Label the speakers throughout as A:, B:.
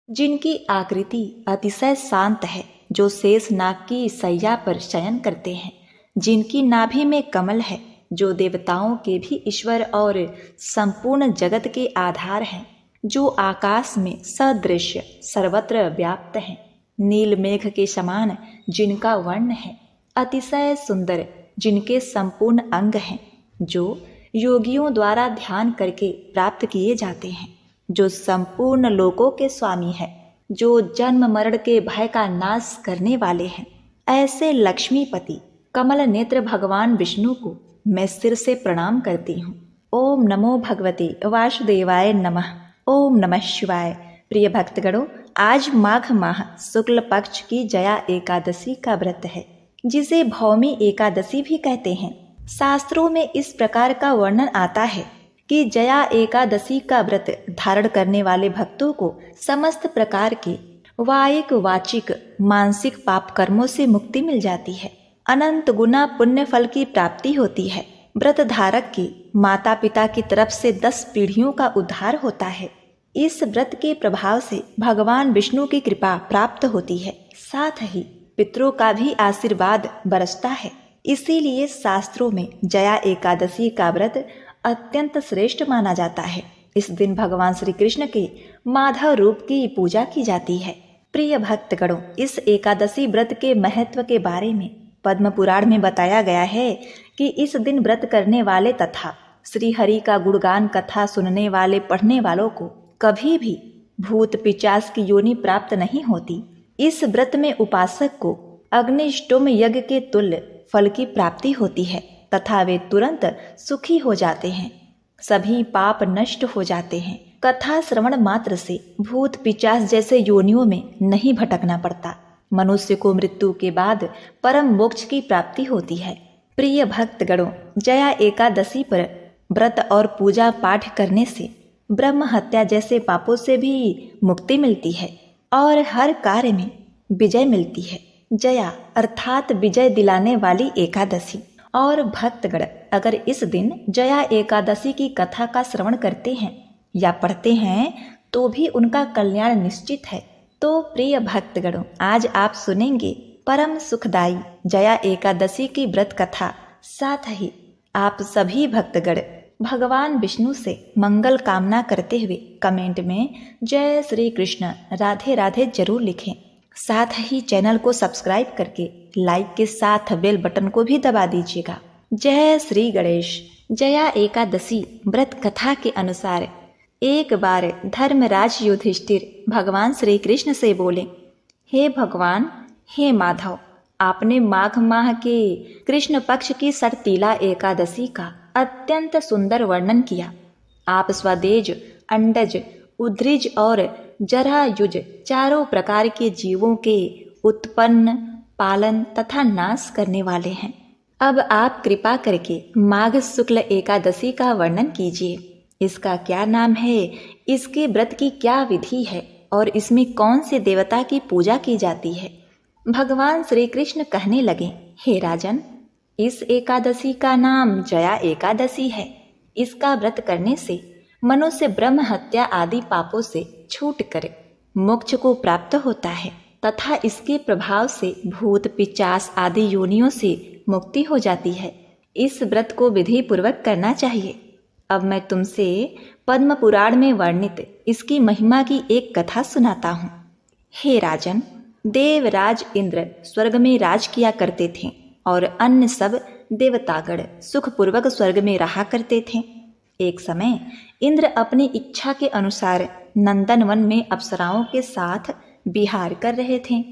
A: जिनकी आकृति अतिशय शांत है, जो शेष नाग की सैया पर शयन करते हैं, जिनकी नाभि में कमल है, जो देवताओं के भी ईश्वर और संपूर्ण जगत के आधार हैं, जो आकाश में सदृश्य सर्वत्र व्याप्त हैं, नील मेघ के समान जिनका वर्ण है, अतिशय सुंदर जिनके संपूर्ण अंग हैं, जो योगियों द्वारा ध्यान करके प्राप्त किए जाते हैं, जो संपूर्ण लोकों के स्वामी है, जो जन्म मरण के भय का नाश करने वाले हैं, ऐसे लक्ष्मीपति कमल नेत्र भगवान विष्णु को मैं सिर से प्रणाम करती हूँ। ओम नमो भगवते वासुदेवाय नमः। ओम नमः शिवाय। प्रिय भक्तगणों, आज माघ माह शुक्ल पक्ष की जया एकादशी का व्रत है, जिसे भौमी एकादशी भी कहते हैं। शास्त्रों में इस प्रकार का वर्णन आता है कि जया एकादशी का व्रत धारण करने वाले भक्तों को समस्त प्रकार के वायिक वाचिक मानसिक पाप कर्मों से मुक्ति मिल जाती है, अनंत गुना पुण्य फल की प्राप्ति होती है। व्रत धारक की माता पिता की तरफ से 10 पीढ़ियों का उद्धार होता है। इस व्रत के प्रभाव से भगवान विष्णु की कृपा प्राप्त होती है, साथ ही पितरों का भी आशीर्वाद बरसता है। इसीलिए शास्त्रों में जया एकादशी का व्रत अत्यंत श्रेष्ठ माना जाता है। इस दिन भगवान श्री कृष्ण के माधव रूप की पूजा की जाती है। प्रिय भक्तगणों, इस एकादशी व्रत के महत्व के बारे में पद्म पुराण में बताया गया है कि इस दिन व्रत करने वाले तथा श्री हरि का गुणगान कथा सुनने वाले पढ़ने वालों को कभी भी भूत पिचास की योनि प्राप्त नहीं होती। इस व्रत में उपासक को अग्निष्टोम यज्ञ के तुल्य फल की प्राप्ति होती है तथा वे तुरंत सुखी हो जाते हैं, सभी पाप नष्ट हो जाते हैं। कथा श्रवण मात्र से भूत पिचास जैसे योनियों में नहीं भटकना पड़ता। मनुष्य को मृत्यु के बाद परम मोक्ष की प्राप्ति होती है। प्रिय भक्तगणों, जया एकादशी पर व्रत और पूजा पाठ करने से ब्रह्म हत्या जैसे पापों से भी मुक्ति मिलती है और हर कार्य में विजय मिलती है। जया अर्थात विजय दिलाने वाली एकादशी। और भक्तगण अगर इस दिन जया एकादशी की कथा का श्रवण करते हैं या पढ़ते हैं तो भी उनका कल्याण निश्चित है। तो प्रिय भक्तगणों, आज आप सुनेंगे परम सुखदायी जया एकादशी की व्रत कथा। साथ ही आप सभी भक्तगण भगवान विष्णु से मंगल कामना करते हुए कमेंट में जय श्री कृष्ण राधे राधे जरूर लिखें। साथ ही चैनल को सब्सक्राइब करके लाइक के साथ बेल बटन को भी दबा दीजिएगा। जय श्री गणेश। जया एकादशी व्रत कथा के अनुसार एक बार धर्मराज युधिष्ठिर भगवान श्री कृष्ण से बोले, हे भगवान, हे माधव, आपने माघ माह के कृष्ण पक्ष की सड़तीला एकादशी का अत्यंत सुंदर वर्णन किया। आप स्वदेज, अंडज, उद्रिज और जरायुज चारों प्रकार के जीवों के उत्पन्न, पालन तथा नाश करने वाले हैं। अब आप कृपा करके माघ शुक्ल एकादशी का वर्णन कीजिए। इसका क्या नाम है, इसके व्रत की क्या विधि है और इसमें कौन से देवता की पूजा की जाती है। भगवान श्री कृष्ण कहने लगे, हे राजन, इस एकादशी का नाम जया एकादशी है। इसका व्रत करने से मनुष्य ब्रह्म हत्या आदि पापों से छूट कर मोक्ष को प्राप्त होता है तथा इसके प्रभाव से भूत पिचास आदि योनियों से मुक्ति हो जाती है। इस व्रत को विधि पूर्वक करना चाहिए। अब मैं तुमसे पद्म पुराण में वर्णित इसकी महिमा की एक कथा सुनाता हूँ। हे राजन, देवराज इंद्र स्वर्ग में राज किया करते थे और अन्य सब देवतागण सुखपूर्वक स्वर्ग में रहा करते थे। एक समय इंद्र अपनी इच्छा के अनुसार नंदनवन में अप्सराओं के साथ विहार कर रहे थे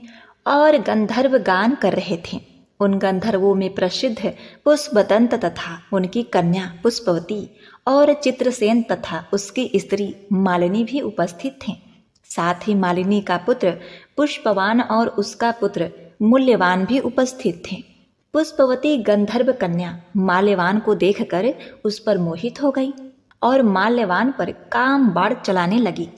A: और गंधर्व गान कर रहे थे। उन गंधर्वों में प्रसिद्ध पुष्पदंत तथा उनकी कन्या पुष्पवती और चित्रसेन तथा उसकी स्त्री मालिनी भी उपस्थित थे। साथ ही मालिनी का पुत्र पुष्पवान और उसका पुत्र मूल्यवान भी उपस्थित थे। पुष्पवती गंधर्व कन्या माल्यवान को देखकर उस पर मोहित हो गई और माल्यवान पर काम बाण चलाने लगी।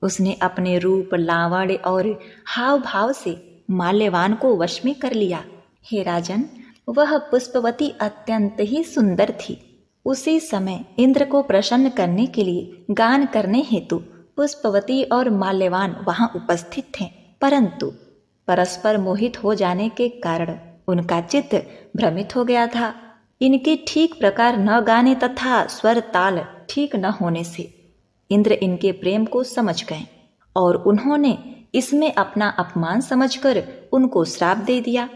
A: उसने अपने रूप, लावण्य और हाव भाव से माल्यवान को वश में कर लिया। हे राजन, वह पुष्पवती अत्यंत ही सुंदर थी। उसी समय इंद्र को प्रसन्न करने के लिए गान करने हेतु पुष्पवती और माल्यवान वहां उपस्थित थे, परंतु परस्पर मोहित हो जाने के कारण उनका चित्त भ्रमित हो गया था। इनके ठीक प्रकार न गाने तथा स्वर ताल ठीक न होने से इंद्र इनके प्रेम को समझ गए और उन्होंने इसमें अपना अपमान समझकर उनको श्राप दे दिया।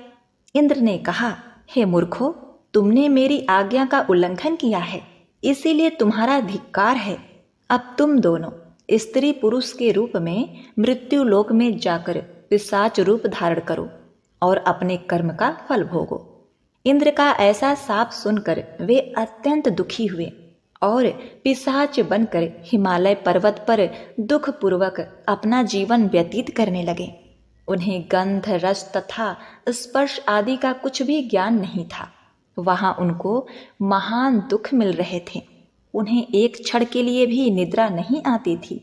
A: इंद्र ने कहा, हे मूर्खो, तुमने मेरी आज्ञा का उल्लंघन किया है, इसीलिए तुम्हारा धिक्कार है। अब तुम दोनों स्त्री पुरुष के रूप में मृत्यु लोक में जाकर पिशाच रूप धारण करो और अपने कर्म का फल भोगो। इंद्र का ऐसा शाप सुनकर वे अत्यंत दुखी हुए और पिशाच बनकर हिमालय पर्वत पर दुख पूर्वक अपना जीवन व्यतीत करने लगे। उन्हें गंध, रस तथा स्पर्श आदि का कुछ भी ज्ञान नहीं था। वहां उनको महान दुख मिल रहे थे। उन्हें एक क्षण के लिए भी निद्रा नहीं आती थी।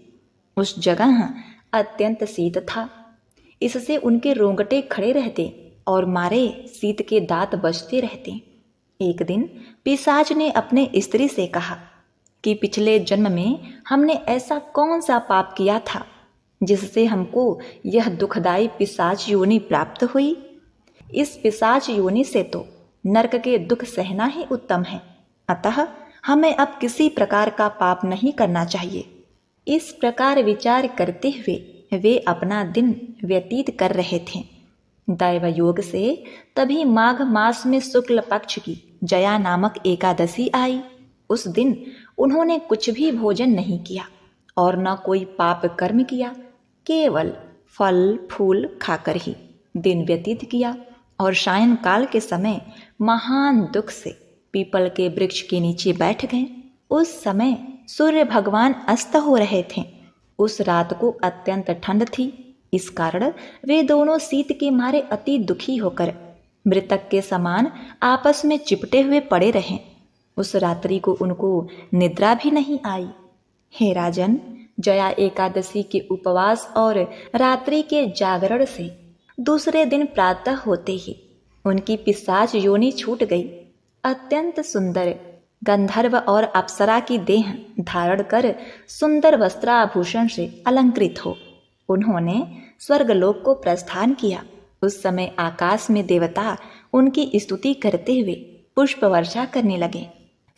A: उस जगह अत्यंत शीत था, इससे उनके रोंगटे खड़े रहते और मारे शीत के दांत बजते रहते। एक दिन पिशाच ने अपने स्त्री से कहा कि पिछले जन्म में हमने ऐसा कौन सा पाप किया था जिससे हमको यह दुखदायी पिशाच योनि प्राप्त हुई। इस पिशाच योनि से तो नरक के दुख सहना ही उत्तम है, अतः हमें अब किसी प्रकार का पाप नहीं करना चाहिए। इस प्रकार विचार करते हुए वे अपना दिन व्यतीत कर रहे थे। दैव योग से तभी माघ मास में शुक्ल पक्ष की जया नामक एकादशी आई। उस दिन उन्होंने कुछ भी भोजन नहीं किया और न कोई पाप कर्म किया, केवल फल फूल खाकर ही दिन व्यतीत किया और सायंकाल के समय महान दुख से पीपल के वृक्ष के नीचे बैठ गए। उस समय सूर्य भगवान अस्त हो रहे थे। उस रात को अत्यंत ठंड थी, इस कारण वे दोनों शीत के मारे अति दुखी होकर मृतक के समान आपस में चिपटे हुए पड़े रहे। उस रात्रि को उनको निद्रा भी नहीं आई। हे राजन, जया एकादशी के उपवास और रात्रि के जागरण से दूसरे दिन प्रातः होते ही उनकी पिशाच योनि छूट गई। अत्यंत सुंदर गंधर्व और अप्सरा की देह धारण कर सुंदर वस्त्राभूषण से अलंकृत हो उन्होंने स्वर्गलोक को प्रस्थान किया। उस समय आकाश में देवता उनकी स्तुति करते हुए पुष्प वर्षा करने लगे।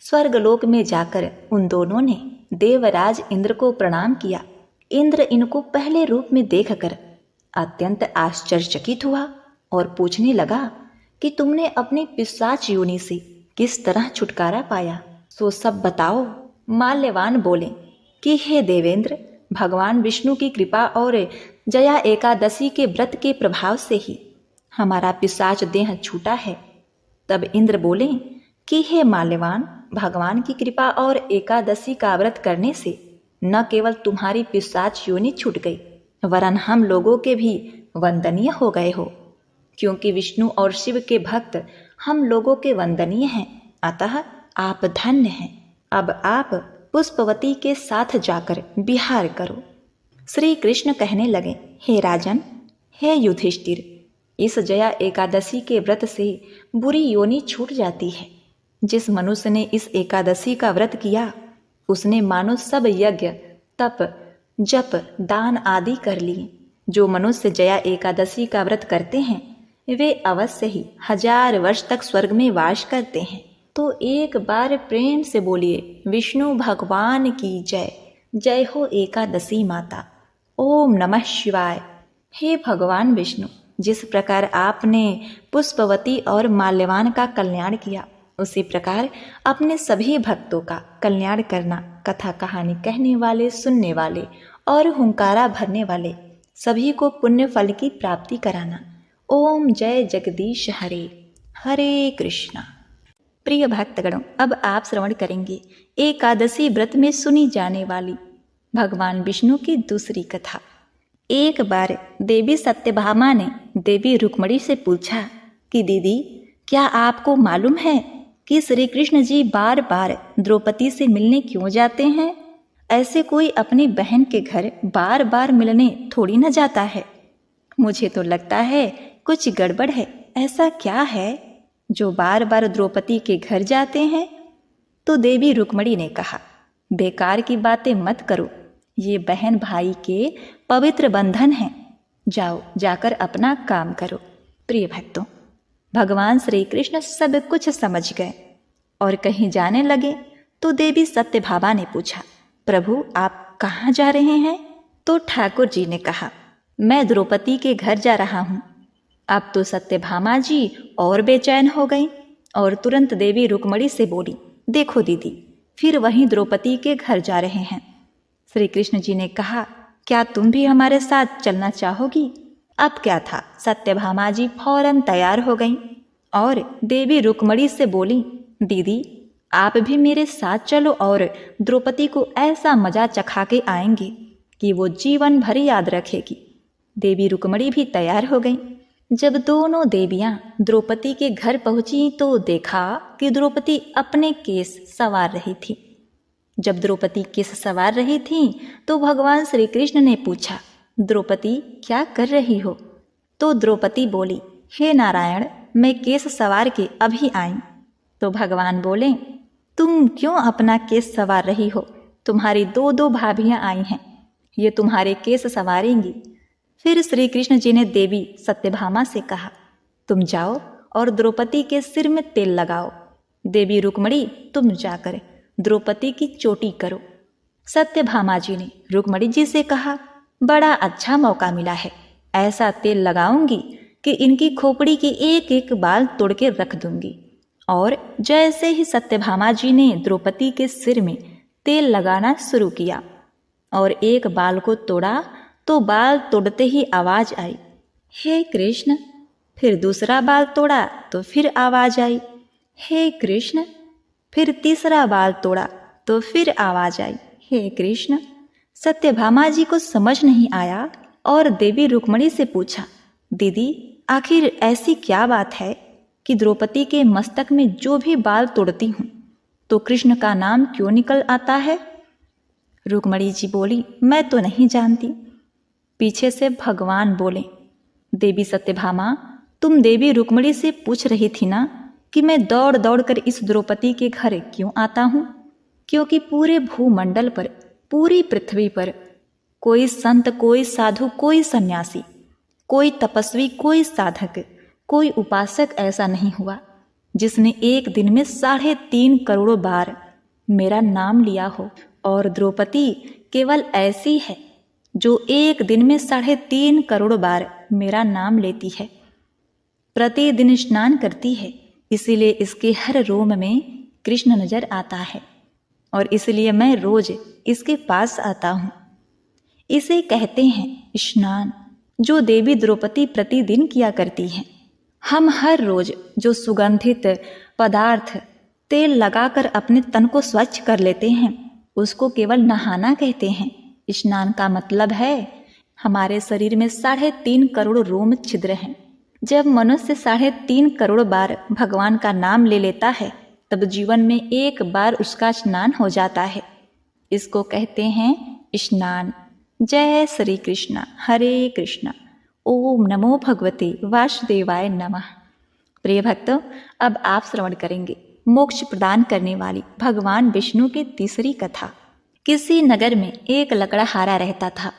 A: स्वर्गलोक में जाकर उन दोनों ने देवराज इंद्र को प्रणाम किया। इंद्र इनको पहले रूप में देखकर अत्यंत आश्चर्यचकित हुआ और पूछने लगा कि तुमने अपनी पिशाच योनि से किस तरह छुटकारा पाया, सो सब बताओ। माल्यवान बोले कि हे देवेंद्र, भगवान विष्णु की कृपा और जया एकादशी के व्रत के प्रभाव से ही हमारा पिशाच देह छूटा है। तब इंद्र बोले कि हे माल्यवान, भगवान की कृपा और एकादशी का व्रत करने से न केवल तुम्हारी पिशाच योनि छूट गई, वरन हम लोगों के भी वंदनीय हो गए हो, क्योंकि विष्णु और शिव के भक्त हम लोगों के वंदनीय हैं, अतः आप धन्य हैं। अब आप पुष्पवती के साथ जाकर विहार करो। श्री कृष्ण कहने लगे, हे राजन, हे युधिष्ठिर, इस जया एकादशी के व्रत से बुरी योनि छूट जाती है। जिस मनुष्य ने इस एकादशी का व्रत किया उसने मानो सब यज्ञ, तप, जप, दान आदि कर लिए। जो मनुष्य जया एकादशी का व्रत करते हैं वे अवश्य ही 1000 वर्ष तक स्वर्ग में वास करते हैं। तो एक बार प्रेम से बोलिए, विष्णु भगवान की जय। जय हो एकादशी माता। ओम नमः शिवाय। हे भगवान विष्णु, जिस प्रकार आपने पुष्पवती और माल्यवान का कल्याण किया, उसी प्रकार अपने सभी भक्तों का कल्याण करना। कथा कहानी कहने वाले, सुनने वाले और हुंकारा भरने वाले सभी को पुण्य फल की प्राप्ति कराना। ओम जय जगदीश हरे। हरे कृष्णा। प्रिय भक्तगणों, अब आप श्रवण करेंगे एकादशी व्रत में सुनी जाने वाली भगवान विष्णु की दूसरी कथा। एक बार देवी सत्यभामा ने देवी रुक्मणी से पूछा कि दीदी, क्या आपको मालूम है कि श्री कृष्ण जी बार बार द्रौपदी से मिलने क्यों जाते हैं? ऐसे कोई अपनी बहन के घर बार बार मिलने थोड़ी न जाता है। मुझे तो लगता है कुछ गड़बड़ है। ऐसा क्या है जो बार बार द्रौपदी के घर जाते हैं? तो देवी रुक्मणी ने कहा, बेकार की बातें मत करो। ये बहन भाई के पवित्र बंधन हैं। जाओ, जाकर अपना काम करो। प्रिय भक्तों, भगवान श्री कृष्ण सब कुछ समझ गए और कहीं जाने लगे तो देवी सत्यभामा ने पूछा, प्रभु आप कहाँ जा रहे हैं? तो ठाकुर जी ने कहा, मैं द्रौपदी के घर जा रहा हूँ। अब तो सत्यभामा जी और बेचैन हो गई और तुरंत देवी रुक्मणी से बोली, देखो दीदी, फिर वहीं द्रौपदी के घर जा रहे हैं। श्री कृष्ण जी ने कहा, क्या तुम भी हमारे साथ चलना चाहोगी? अब क्या था, सत्यभामा जी फौरन तैयार हो गईं और देवी रुक्मणी से बोली, दीदी आप भी मेरे साथ चलो और द्रौपदी को ऐसा मजा चखा के आएंगे कि वो जीवन भर याद रखेगी। देवी रुक्मणी भी तैयार हो गईं। जब दोनों देवियां द्रौपदी के घर पहुंची तो देखा कि द्रौपदी अपने केस संवार रही थी। जब द्रौपदी केस संवार रही थी तो भगवान श्री कृष्ण ने पूछा, द्रौपदी क्या कर रही हो? तो द्रौपदी बोली, हे नारायण, मैं केस संवार के अभी आई। तो भगवान बोले, तुम क्यों अपना केस संवार रही हो? तुम्हारी दो भाभियां आई हैं, ये तुम्हारे केस संवारेंगी। फिर श्री कृष्ण जी ने देवी सत्यभामा से कहा, तुम जाओ और द्रौपदी के सिर में तेल लगाओ। देवी रुक्मणी तुम जाकर द्रौपदी की चोटी करो। सत्यभामा जी ने रुक्मणी जी से कहा, बड़ा अच्छा मौका मिला है, ऐसा तेल लगाऊंगी कि इनकी खोपड़ी के एक एक बाल तोड़ के रख दूंगी। और जैसे ही सत्यभामा जी ने द्रौपदी के सिर में तेल लगाना शुरू किया और एक बाल को तोड़ा तो बाल तोड़ते ही आवाज आई, हे कृष्ण। फिर दूसरा बाल तोड़ा तो फिर आवाज आई, हे कृष्ण। फिर तीसरा बाल तोड़ा तो फिर आवाज आई, हे कृष्ण। सत्यभामा जी को समझ नहीं आया और देवी रुक्मणी से पूछा, दीदी आखिर ऐसी क्या बात है कि द्रौपदी के मस्तक में जो भी बाल तोड़ती हूँ तो कृष्ण का नाम क्यों निकल आता है? रुक्मणी जी बोली, मैं तो नहीं जानती। पीछे से भगवान बोले, देवी सत्यभामा, तुम देवी रुक्मणी से पूछ रही थी ना कि मैं दौड़ दौड़ कर इस द्रौपदी के घर क्यों आता हूँ? क्योंकि पूरे भूमंडल पर, पूरी पृथ्वी पर कोई संत, कोई साधु, कोई सन्यासी, कोई तपस्वी, कोई साधक, कोई उपासक ऐसा नहीं हुआ जिसने एक दिन में 3.5 करोड़ बार मेरा नाम लिया हो। और द्रौपदी केवल ऐसी है जो एक दिन में 3.5 करोड़ बार मेरा नाम लेती है। प्रतिदिन स्नान करती है, इसीलिए इसके हर रोम में कृष्ण नजर आता है और इसलिए मैं रोज इसके पास आता हूँ। इसे कहते हैं स्नान, जो देवी द्रौपदी प्रतिदिन किया करती हैं। हम हर रोज जो सुगंधित पदार्थ तेल लगाकर अपने तन को स्वच्छ कर लेते हैं उसको केवल नहाना कहते हैं। स्नान का मतलब है हमारे शरीर में 3.5 करोड़ रोम छिद्र हैं। जब मनुष्य 3.5 करोड़ बार भगवान का नाम ले लेता है तब जीवन में एक बार उसका स्नान हो जाता है। इसको कहते हैं स्नान। जय श्री कृष्ण, हरे कृष्ण, ओम नमो भगवते वासुदेवाय नमः। प्रिय भक्तों, अब आप श्रवण करेंगे मोक्ष प्रदान करने वाली भगवान विष्णु की तीसरी कथा। किसी नगर में एक लकड़हारा रहता था।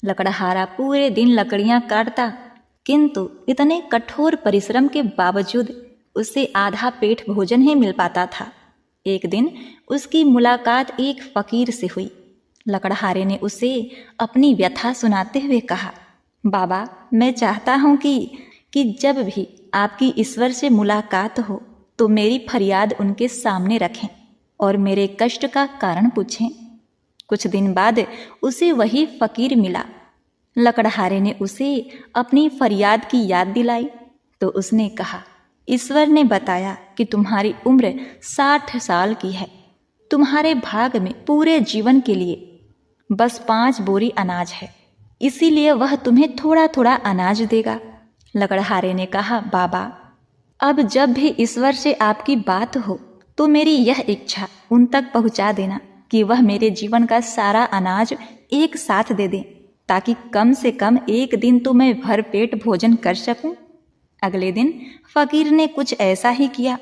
A: लकड़हारा पूरे दिन लकड़ियां काटता, किंतु इतने कठोर परिश्रम के बावजूद उसे आधा पेट भोजन ही मिल पाता था। एक दिन उसकी मुलाकात एक फकीर से हुई। लकड़हारे ने उसे अपनी व्यथा सुनाते हुए कहा, बाबा, मैं चाहता हूँ कि जब भी आपकी ईश्वर से मुलाकात हो तो मेरी फरियाद उनके सामने रखें और मेरे कष्ट का कारण पूछें। कुछ दिन बाद उसे वही फकीर मिला। लकड़हारे ने उसे अपनी फरियाद की याद दिलाई तो उसने कहा, ईश्वर ने बताया कि तुम्हारी उम्र 60 साल की है। तुम्हारे भाग में पूरे जीवन के लिए बस 5 बोरी अनाज है, इसीलिए वह तुम्हें थोड़ा थोड़ा अनाज देगा। लकड़हारे ने कहा, बाबा, अब जब भी ईश्वर से आपकी बात हो तो मेरी यह इच्छा उन तक पहुंचा देना कि वह मेरे जीवन का सारा अनाज एक साथ दे दें, ताकि कम से कम एक दिन तो मैं भरपेट भोजन कर सकूं। अगले दिन फकीर ने कुछ ऐसा ही किया।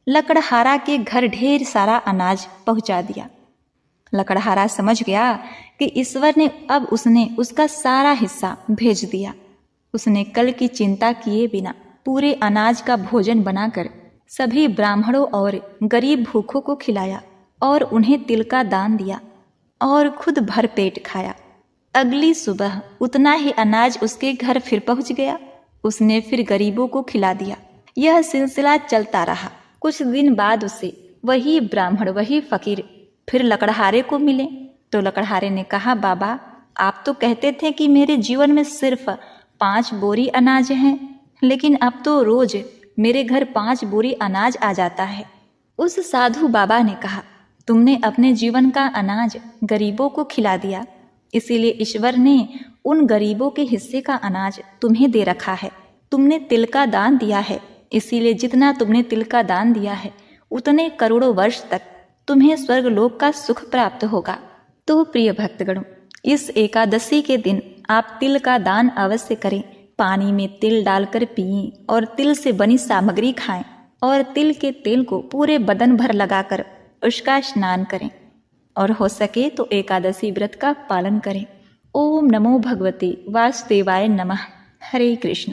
A: लकड़हारा के घर ढेर सारा अनाज पहुंचा दिया। लकड़हारा समझ गया कि ईश्वर ने अब उसका सारा हिस्सा भेज दिया। उसने कल की चिंता किए बिना पूरे अनाज का भोजन बनाकर सभी ब्राह्मणों और गरीब भूखों को खिलाया और उन्हें तिल का दान दिया और खुद भर पेट खाया। अगली सुबह उतना ही अनाज उसके घर फिर पहुंच गया। उसने फिर गरीबों को खिला दिया। यह सिलसिला चलता रहा। कुछ दिन बाद उसे वही ब्राह्मण, वही फकीर फिर लकड़हारे को मिले। तो लकड़हारे ने कहा, बाबा, आप तो कहते थे कि मेरे जीवन में सिर्फ 5 बोरी अनाज हैं, लेकिन अब तो रोज मेरे घर 5 बोरी अनाज आ जाता है। उस साधु बाबा ने कहा, तुमने अपने जीवन का अनाज गरीबों को खिला दिया, इसीलिए ईश्वर ने उन गरीबों के हिस्से का अनाज तुम्हें दे रखा है। तुमने तिल का दान दिया है, इसीलिए जितना तुमने तिल का दान दिया है उतने करोड़ों वर्ष तक तुम्हें स्वर्गलोक का सुख प्राप्त होगा। तो प्रिय भक्तगणों, इस एकादशी के दिन आप तिल का दान अवश्य करें। पानी में तिल डालकर पिएं और तिल से बनी सामग्री खाएं और तिल के तेल को पूरे बदन भर लगाकर उसका स्नान करें और हो सके तो एकादशी व्रत का पालन करें। ओम नमो भगवते वासुदेवाय नमः। हरे कृष्णा।